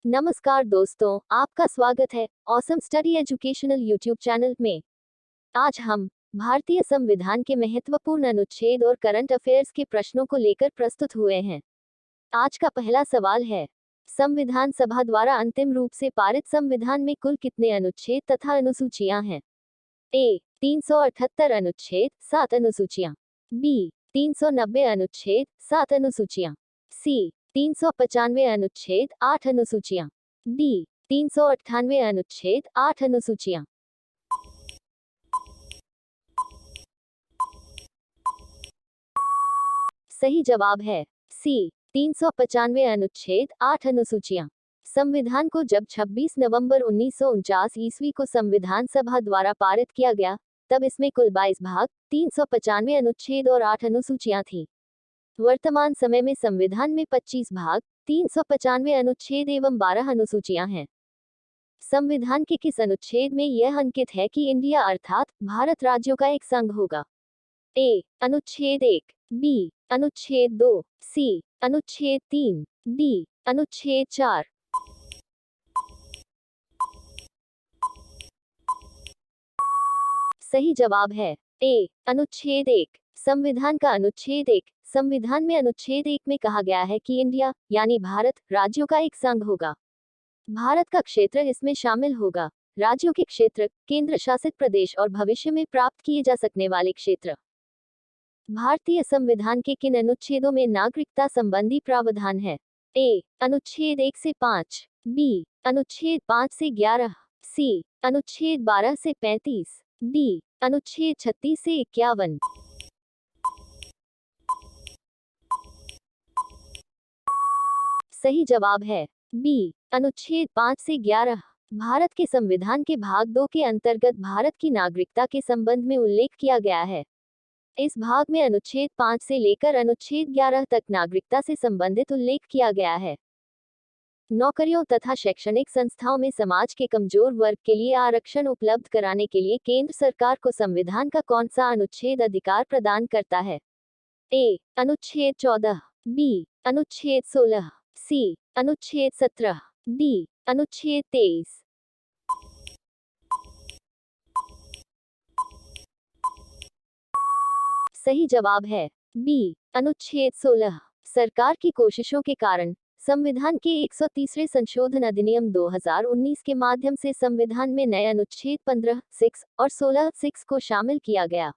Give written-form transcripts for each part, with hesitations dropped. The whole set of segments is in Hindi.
नमस्कार दोस्तों, आपका स्वागत है awesome study educational YouTube channel में। आज हम भारतीय संविधान के महत्वपूर्ण अनुच्छेद और करंट अफेयर्स के प्रश्नों को लेकर प्रस्तुत हुए हैं। आज का पहला सवाल है, संविधान सभा द्वारा अंतिम रूप से पारित संविधान में कुल कितने अनुच्छेद तथा अनुसूचियां हैं? ए 378 अनुच्छेद 7 अनुसूचियां, बी 390 अनुच्छेद 7 अनुसूचियां, सी 395 अनुच्छेद 8 अनुसूचियां, डी 398 अनुच्छेद 8 अनुसूचियां। सही जवाब है सी 395 अनुच्छेद 8 अनुसूचियां। संविधान को जब 26 नवंबर 1949 ईस्वी को संविधान सभा द्वारा पारित किया गया, तब इसमें कुल 22 भाग, 395 अनुच्छेद और 8 अनुसूचियां थीं। वर्तमान समय में संविधान में 25 भाग, 395 अनुच्छेद एवं 12 अनुसूचियां हैं। संविधान के किस अनुच्छेद में यह अंकित है कि इंडिया अर्थात भारत राज्यों का एक संघ होगा? ए अनुच्छेद 1, बी अनुच्छेद 2, सी अनुच्छेद 3, डी अनुच्छेद 4। सही जवाब है ए अनुच्छेद 1। संविधान का अनुच्छेद 1। संविधान में अनुच्छेद 1 में कहा गया है कि इंडिया यानी भारत राज्यों का एक संघ होगा। भारत का क्षेत्र इसमें शामिल होगा। राज्यों के क्षेत्र, केंद्र शासित प्रदेश और भविष्य में प्राप्त किए जा सकने वाले क्षेत्र। भारतीय संविधान के किन अनुच्छेदों में नागरिकता संबंधी प्रावधान है? ए अनुच्छेद 1 से 5, बी अनुच्छेद 5 से 11, सी अनुच्छेद 12 से 35, डी अनुच्छेद 36 से 51। सही जवाब है बी अनुच्छेद 5 से 11। भारत के संविधान के भाग 2 के अंतर्गत भारत की नागरिकता के संबंध में उल्लेख किया गया है। इस भाग में अनुच्छेद 5 से लेकर अनुच्छेद 11 तक नागरिकता से संबंधित उल्लेख किया गया है। नौकरियों तथा शैक्षणिक संस्थाओं में समाज के कमजोर वर्ग के लिए आरक्षण उपलब्ध कराने के लिए केंद्र सरकार को संविधान का कौन सा अनुच्छेद अधिकार प्रदान करता है? ए अनुच्छेद 14, बी अनुच्छेद 16, सी अनुच्छेद 17, डी अनुच्छेद 23। सही जवाब है बी अनुच्छेद 16। सरकार की कोशिशों के कारण संविधान के 130वें संशोधन अधिनियम 2019 के माध्यम से संविधान में नए अनुच्छेद 15 6 और 16 6 को शामिल किया गया।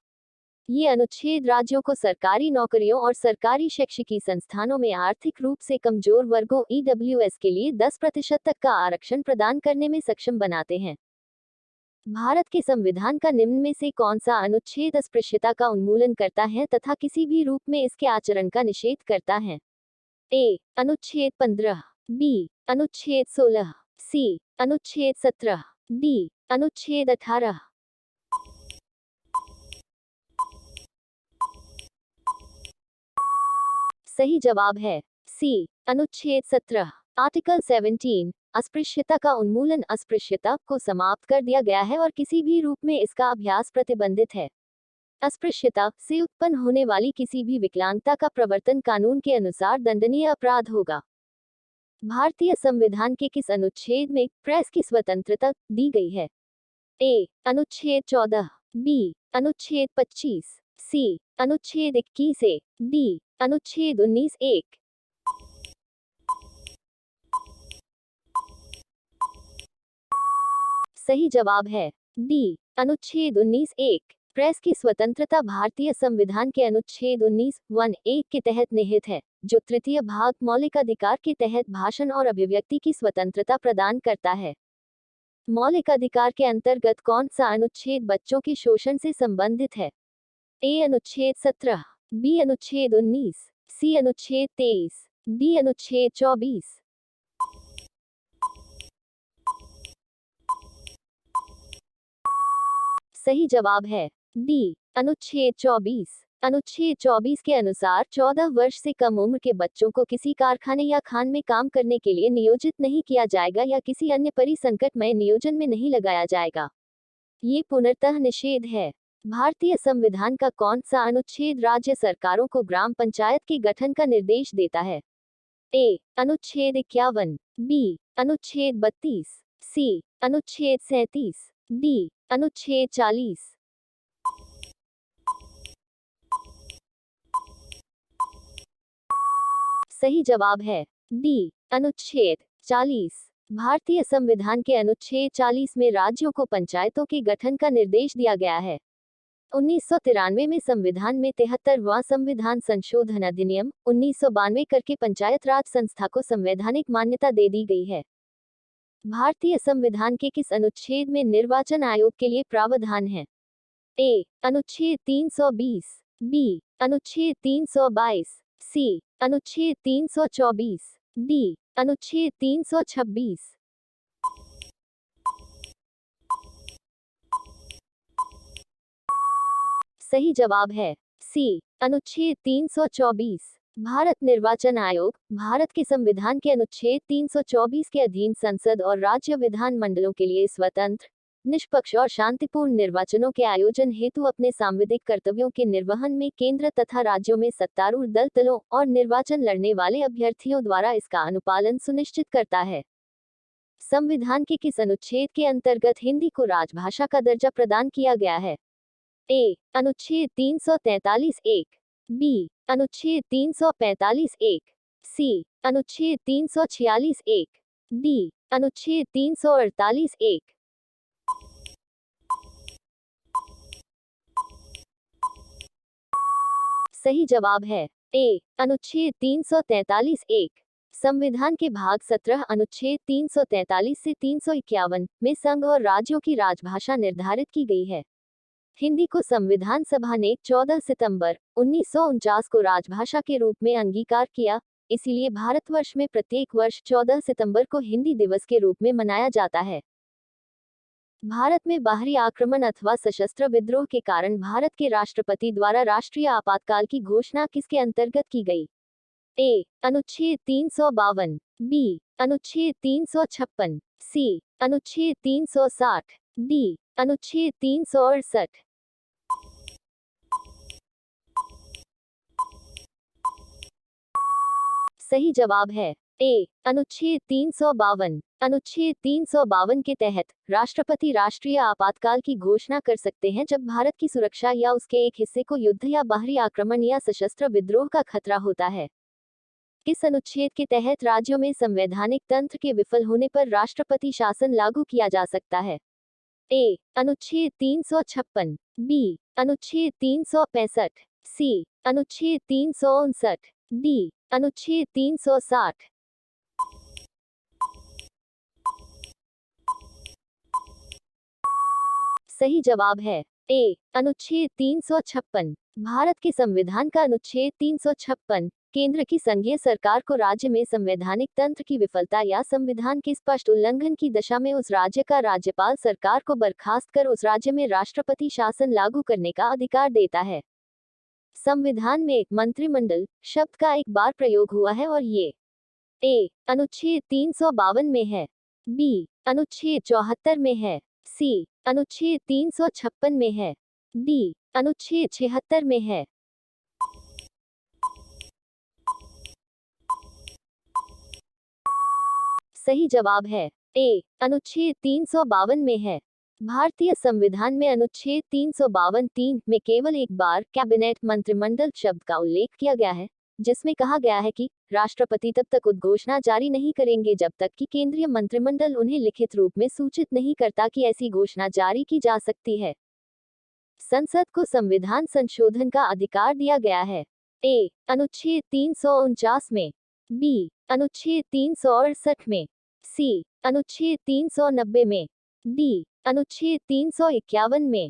ये अनुच्छेद राज्यों को सरकारी नौकरियों और सरकारी शैक्षिकी संस्थानों में आर्थिक रूप से कमजोर वर्गों ईडब्ल्यूएस के लिए 10% तक का आरक्षण प्रदान करने में सक्षम बनाते हैं। भारत के संविधान का निम्न में से कौन सा अनुच्छेद अस्पृश्यता का उन्मूलन करता है तथा किसी भी रूप में इसके आचरण का निषेध करता है? ए अनुच्छेद 15, बी अनुच्छेद 16, सी अनुच्छेद 17, डी अनुच्छेद 18। सही जवाब है सी अनुच्छेद 17। आर्टिकल 17 अस्पृश्यता का उन्मूलन अस्पृश्यता को समाप्त कर दिया गया है और किसी भी रूप में इसका अभ्यास प्रतिबंधित है। अस्पृश्यता से उत्पन्न होने वाली किसी भी विकलांगता का प्रवर्तन कानून के अनुसार दंडनीय अपराध होगा। भारतीय संविधान के किस अनुच्छेद में प्रेस की स्वतंत्रता दी गई है? ए अनुच्छेद 14, बी अनुच्छेद 25, सी अनुच्छेद 21 ए, डी अनुच्छेद 19 1। सही जवाब है डी अनुच्छेद 19 1। प्रेस की स्वतंत्रता भारतीय संविधान के अनुच्छेद 19 1 1 के तहत निहित है, जो तृतीय भाग मौलिक अधिकार के तहत भाषण और अभिव्यक्ति की स्वतंत्रता प्रदान करता है। मौलिक अधिकार के अंतर्गत कौन सा अनुच्छेद बच्चों के शोषण से संबंधित है? ए अनुच्छेद 17, बी अनुच्छेद 19, सी अनुच्छेद 23, डी अनुच्छेद 24। सही जवाब है डी अनुच्छेद 24। अनुच्छेद 24 के अनुसार 14 वर्ष से कम उम्र के बच्चों को किसी कारखाने या खान में काम करने के लिए नियोजित नहीं किया जाएगा या किसी अन्य परिसंकटमय नियोजन में नहीं लगाया जाएगा। ये पूर्णतः निषेध है। भारतीय संविधान का कौन सा अनुच्छेद राज्य सरकारों को ग्राम पंचायत के गठन का निर्देश देता है? ए अनुच्छेद 51, बी अनुच्छेद 32, सी अनुच्छेद 37, डी अनुच्छेद 40। सही जवाब है डी अनुच्छेद 40। भारतीय संविधान के अनुच्छेद 40 में राज्यों को पंचायतों के गठन का निर्देश दिया गया है। 1993 में संविधान में 73वां संविधान संशोधन अधिनियम 1992 करके पंचायत राज संस्था को संवैधानिक मान्यता दे दी गई है। भारतीय संविधान के किस अनुच्छेद में निर्वाचन आयोग के लिए प्रावधान है? ए अनुच्छेद 320, बी अनुच्छेद 322, सी अनुच्छेद 324, डी अनुच्छेद 326। सही जवाब है सी अनुच्छेद 324। भारत निर्वाचन आयोग भारत के संविधान के अनुच्छेद 324 के अधीन संसद और राज्य विधान मंडलों के लिए स्वतंत्र, निष्पक्ष और शांतिपूर्ण निर्वाचनों के आयोजन हेतु अपने सांविधिक कर्तव्यों के निर्वहन में केंद्र तथा राज्यों में सत्तारूढ़ दलों और निर्वाचन लड़ने वाले अभ्यर्थियों द्वारा इसका अनुपालन सुनिश्चित करता है। संविधान के किस अनुच्छेद के अंतर्गत हिंदी को राजभाषा का दर्जा प्रदान किया गया है? ए अनुच्छेद 343(1), बी अनुच्छेद 345(1), सी अनुच्छेद 346(1), डी अनुच्छेद 348(1). सही जवाब है ए अनुच्छेद 343(1). संविधान के भाग 17 अनुच्छेद 343 से 351 में संघ और राज्यों की राजभाषा निर्धारित की गई है। हिंदी को संविधान सभा ने 14 सितंबर 1949 को राजभाषा के रूप में अंगीकार किया, इसीलिए भारतवर्ष में प्रत्येक वर्ष 14 सितंबर को हिंदी दिवस के रूप में मनाया जाता है। भारत में बाहरी आक्रमण अथवा सशस्त्र विद्रोह के कारण भारत के राष्ट्रपति द्वारा राष्ट्रीय आपातकाल की घोषणा किसके अंतर्गत की गई? ए अनुच्छेद 352, बी अनुच्छेद 356, सी अनुच्छेद 360, डी अनुच्छेद 368। सही जवाब है ए अनुच्छेद 352। अनुच्छेद 352 के तहत राष्ट्रपति राष्ट्रीय आपातकाल की घोषणा कर सकते हैं जब भारत की सुरक्षा या उसके एक हिस्से को युद्ध या बाहरी आक्रमण या सशस्त्र विद्रोह का खतरा होता है। किस अनुच्छेद के तहत राज्यों में संवैधानिक तंत्र के विफल होने पर राष्ट्रपति शासन लागू किया जा सकता है? ए अनुच्छेद 356, बी अनुच्छेद 365, सी अनुच्छेद 359, डी अनुच्छेद 360। सही जवाब है ए अनुच्छेद 356। भारत के संविधान का अनुच्छेद 356 केंद्र की संघीय सरकार को राज्य में संवैधानिक तंत्र की विफलता या संविधान के स्पष्ट उल्लंघन की दशा में उस राज्य का राज्यपाल सरकार को बर्खास्त कर उस राज्य में राष्ट्रपति शासन लागू करने का अधिकार देता है। संविधान में मंत्रिमंडल शब्द का एक बार प्रयोग हुआ है और ये ए अनुच्छेद 352 में है, बी अनुच्छेद 74 में है, सी अनुच्छेद 356 में है, डी अनुच्छेद 76 में है। सही जवाब है ए अनुच्छेद 352 में है। भारतीय संविधान में अनुच्छेद 352(3) में केवल एक बार कैबिनेट मंत्रिमंडल शब्द का उल्लेख किया गया है, जिसमें कहा गया है कि राष्ट्रपति तब तक उद्घोषणा जारी नहीं करेंगे जब तक कि केंद्रीय मंत्रिमंडल उन्हें लिखित रूप में सूचित नहीं करता कि ऐसी घोषणा जारी की जा सकती है। संसद को संविधान संशोधन का अधिकार दिया गया है। ए अनुच्छेद 349 में, बी अनुच्छेद 368 में, सी अनुच्छेद 390 में, डी अनुच्छेद 351 में।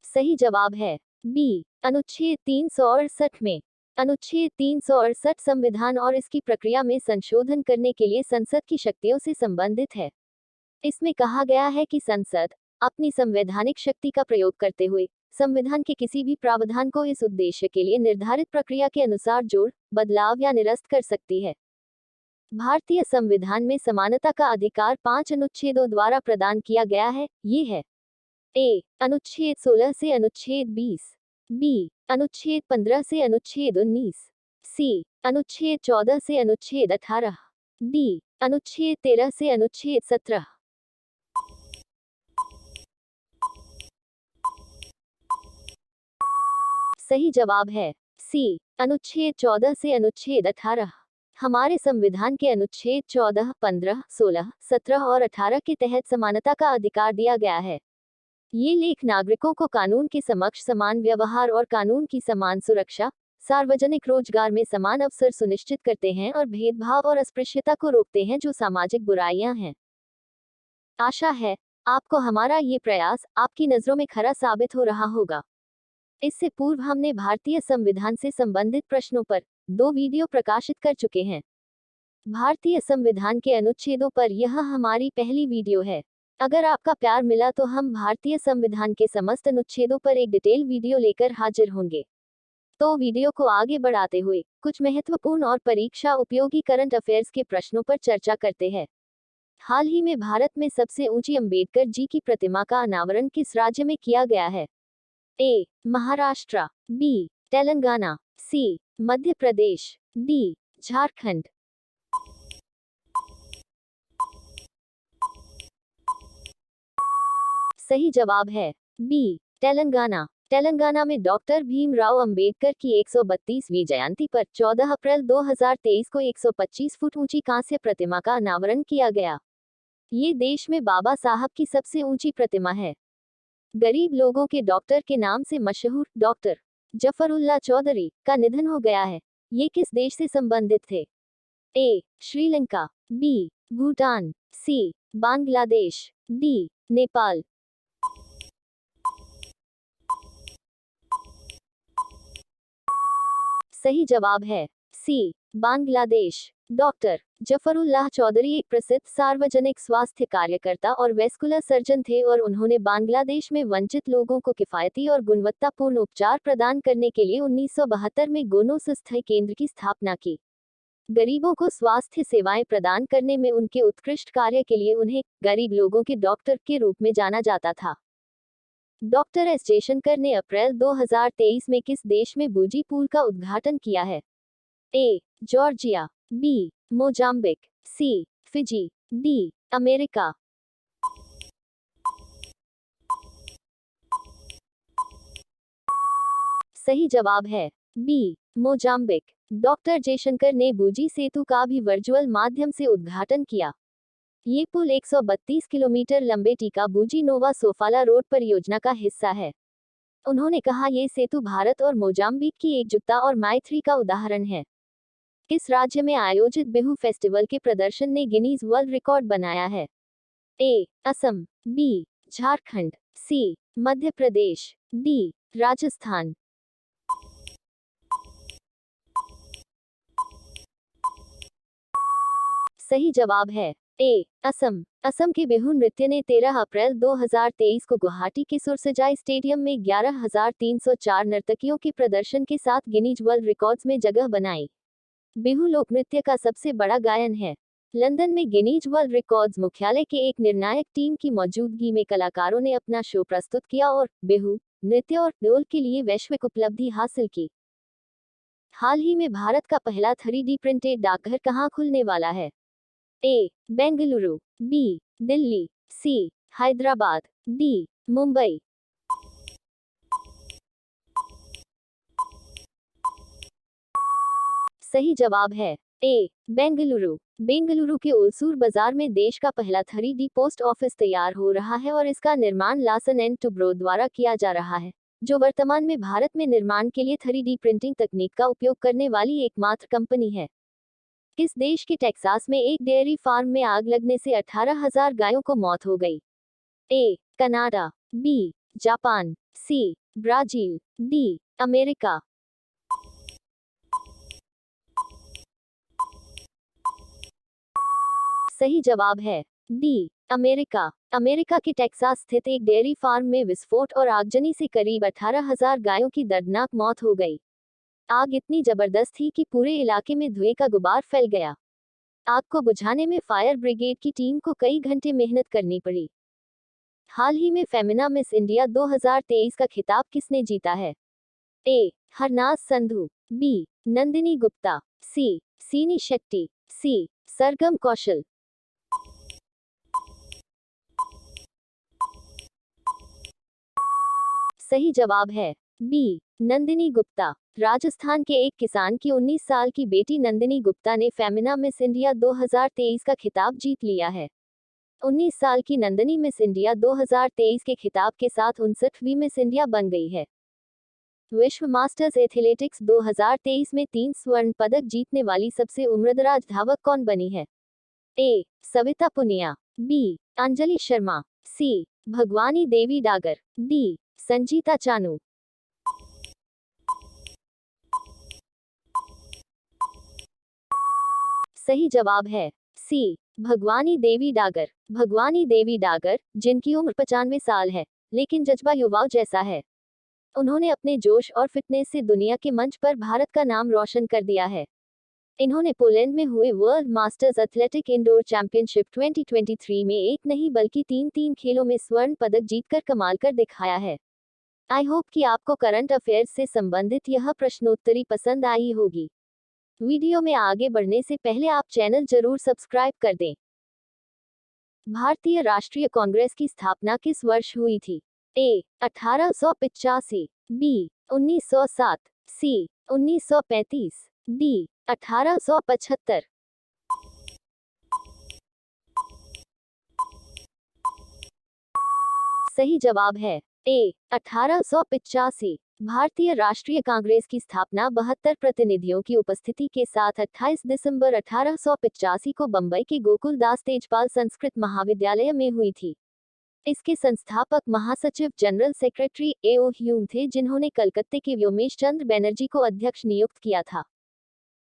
सही जवाब है बी अनुच्छेद 368 में। अनुच्छेद 368 संविधान और इसकी प्रक्रिया में संशोधन करने के लिए संसद की शक्तियों से संबंधित है। इसमें कहा गया है कि संसद अपनी संवैधानिक शक्ति का प्रयोग करते हुए संविधान के किसी भी प्रावधान को इस उद्देश्य के लिए निर्धारित प्रक्रिया के अनुसार जोड़, बदलाव या निरस्त कर सकती है। भारतीय संविधान में समानता का अधिकार 5 अनुच्छेदों द्वारा प्रदान किया गया है। ये है ए अनुच्छेद 16 से अनुच्छेद 20, बी अनुच्छेद 15 से अनुच्छेद 19, सी अनुच्छेद 14 से अनुच्छेद 18, डी अनुच्छेद 13 से अनुच्छेद 17। सही जवाब है सी अनुच्छेद 14 से अनुच्छेद 18। हमारे संविधान के अनुच्छेद 14, 15, 16, 17 और 18 के तहत समानता का अधिकार दिया गया है। ये लेख नागरिकों को कानून के समक्ष समान व्यवहार और कानून की समान सुरक्षा, सार्वजनिक रोजगार में समान अवसर सुनिश्चित करते हैं और भेदभाव और अस्पृश्यता को रोकते हैं जो सामाजिक बुराइयां हैं। आशा है आपको हमारा ये प्रयास आपकी नज़रों में खरा साबित हो रहा होगा। इससे पूर्व हमने भारतीय संविधान से संबंधित प्रश्नों पर 2 वीडियो प्रकाशित कर चुके हैं। भारतीय संविधान के अनुच्छेदों पर यह हमारी पहली वीडियो है। अगर आपका प्यार मिला तो हम भारतीय संविधान के समस्त अनुच्छेदों पर एक डिटेल वीडियो लेकर हाजिर होंगे। तो वीडियो को आगे बढ़ाते हुए कुछ महत्वपूर्ण और परीक्षा उपयोगी करंट अफेयर्स के प्रश्नों पर चर्चा करते हैं। हाल ही में भारत में सबसे ऊंची अंबेडकर जी की प्रतिमा का अनावरण किस राज्य में किया गया है? ए महाराष्ट्र, बी तेलंगाना, सी मध्य प्रदेश, डी झारखंड। सही जवाब है बी तेलंगाना। तेलंगाना में डॉक्टर भीमराव अंबेडकर की 132वीं जयंती पर 14 अप्रैल 2023 को 125 फुट ऊंची कांस्य प्रतिमा का अनावरण किया गया। ये देश में बाबा साहब की सबसे ऊंची प्रतिमा है। गरीब लोगों के डॉक्टर के नाम से मशहूर डॉक्टर जफरुल्लाह चौधरी का निधन हो गया है। ये किस देश से संबंधित थे? ए श्रीलंका, बी भूटान, सी बांग्लादेश, डी नेपाल। सही जवाब है सी बांग्लादेश। डॉक्टर जफरुल्लाह चौधरी एक प्रसिद्ध सार्वजनिक स्वास्थ्य कार्यकर्ता और वैस्कुलर सर्जन थे और उन्होंने बांग्लादेश में वंचित लोगों को किफायती और गुणवत्तापूर्ण उपचार प्रदान करने के लिए 1972 में गोनोस स्थायी केंद्र की स्थापना की। गरीबों को स्वास्थ्य सेवाएं प्रदान करने में उनके उत्कृष्ट कार्य के लिए उन्हें गरीब लोगों के डॉक्टर के रूप में जाना जाता था। डॉक्टर एस जयशंकर ने अप्रैल 2023 में किस देश में बूजी पुल का उद्घाटन किया है? ए जॉर्जिया, बी मोजाम्बिक, सी फिजी, डी अमेरिका। सही जवाब है बी मोजाम्बिक। डॉक्टर जयशंकर ने बूजी सेतु का भी वर्चुअल माध्यम से उद्घाटन किया। ये पुल 132 किलोमीटर लंबे टीका बूजी नोवा सोफाला रोड परियोजना का हिस्सा है। उन्होंने कहा ये सेतु भारत और मोजाम्बिक की एकजुटता और मैत्री का उदाहरण है। किस राज्य में आयोजित बिहू फेस्टिवल के प्रदर्शन ने गिनीज वर्ल्ड रिकॉर्ड बनाया है? ए असम, बी झारखंड, सी मध्य प्रदेश, डी राजस्थान। सही जवाब है ए असम। असम के बिहू नृत्य ने 13 अप्रैल 2023 को गुवाहाटी के सुरसजाई स्टेडियम में 11,304 नर्तकियों के प्रदर्शन के साथ गिनीज वर्ल्ड रिकॉर्ड्स में जगह बनाई। बिहू लोक नृत्य का सबसे बड़ा गायन है। लंदन में गिनीज वर्ल्ड रिकॉर्ड्स मुख्यालय के एक निर्णायक टीम की मौजूदगी में कलाकारों ने अपना शो प्रस्तुत किया और बिहू नृत्य और ढोल के लिए वैश्विक उपलब्धि हासिल की। हाल ही में भारत का पहला 3D प्रिंटेड डाकघर कहाँ खुलने वाला है? ए बेंगलुरु, बी दिल्ली, सी हैदराबाद, डी मुंबई। सही जवाब है ए बेंगलुरु। बेंगलुरु के उलसूर बाजार में देश का पहला 3D पोस्ट ऑफिस तैयार हो रहा है और इसका निर्माण लार्सन एंड टुब्रो द्वारा किया जा रहा है, जो वर्तमान में भारत में निर्माण के लिए 3D प्रिंटिंग तकनीक का उपयोग करने वाली एकमात्र कंपनी है। किस देश के टेक्सास में एक डेयरी फार्म में आग लगने से 18,000 गायों को मौत हो गई? A Canada, B Japan, C Brazil, D America. सही जवाब है डी अमेरिका। अमेरिका के टेक्सास स्थित एक डेयरी फार्म में विस्फोट और आगजनी से करीब 18,000 गायों की दर्दनाक मौत हो गई। आग इतनी जबरदस्त थी कि पूरे इलाके में धुएं का गुबार फैल गया। आग को बुझाने में फायर ब्रिगेड की टीम को कई घंटे मेहनत करनी पड़ी। हाल ही में फेमिना मिस इंडिया 2023 का खिताब किसने जीता है? ए हरनाज संधू, बी नंदिनी गुप्ता, सी सीनी शेट्टी, सी सरगम कौशल। सही जवाब है बी नंदिनी गुप्ता। राजस्थान के एक किसान की 19 साल की बेटी नंदिनी गुप्ता ने फेमिना मिस इंडिया 2023 का खिताब जीत लिया है। 19 साल की नंदिनी मिस इंडिया 2023 के खिताब के साथ 59वीं मिस इंडिया बन गई है। विश्व मास्टर्स एथलेटिक्स 2023 में 3 स्वर्ण पदक जीतने वाली सबसे उम्रदराज धावक कौन बनी है? ए सविता पुनिया, बी अंजलि शर्मा, सी भगवानी देवी डागर, डी संजीता चानू। सही जवाब है सी भगवानी देवी डागर। भगवानी देवी डागर, जिनकी उम्र 95 साल है, लेकिन जज्बा युवाओं जैसा है। उन्होंने अपने जोश और फिटनेस से दुनिया के मंच पर भारत का नाम रोशन कर दिया है। इन्होंने पोलैंड में हुए world masters athletic indoor championship 2023 में एक नहीं बल्कि 3 खेलों में स्वर्ण पदक जीतकर कमाल कर दिखाया है। आई होप कि आपको करंट अफेयर्स से संबंधित यह प्रश्नोत्तरी पसंद आई होगी। वीडियो में आगे बढ़ने से पहले आप चैनल जरूर सब्सक्राइब कर दें। भारतीय राष्ट्रीय कांग्रेस की स्थापना किस वर्ष हुई थी? ए 1885, बी 1907, सी 1935, डी 1875। सही जवाब है ए 1885। भारतीय राष्ट्रीय कांग्रेस की स्थापना 72 प्रतिनिधियों की उपस्थिति के साथ 28 दिसंबर 1885 को बंबई के गोकुल दास तेजपाल संस्कृत महाविद्यालय में हुई थी। इसके संस्थापक महासचिव जनरल सेक्रेटरी ए.ओ. ह्यूम थे, जिन्होंने कलकत्ते के व्योमेश चंद्र बनर्जी को अध्यक्ष नियुक्त किया था।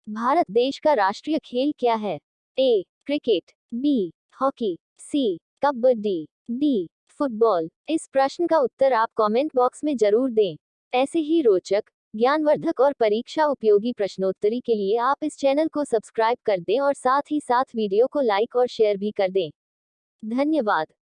भारत देश का राष्ट्रीय खेल क्या है? ए क्रिकेट, बी हॉकी, सी कबड्डी, डी फुटबॉल। इस प्रश्न का उत्तर आप कमेंट बॉक्स में जरूर दें। ऐसे ही रोचक, ज्ञानवर्धक और परीक्षा उपयोगी प्रश्नोत्तरी के लिए आप इस चैनल को सब्सक्राइब कर दें और साथ ही साथ वीडियो को लाइक और शेयर भी कर दें। धन्यवाद।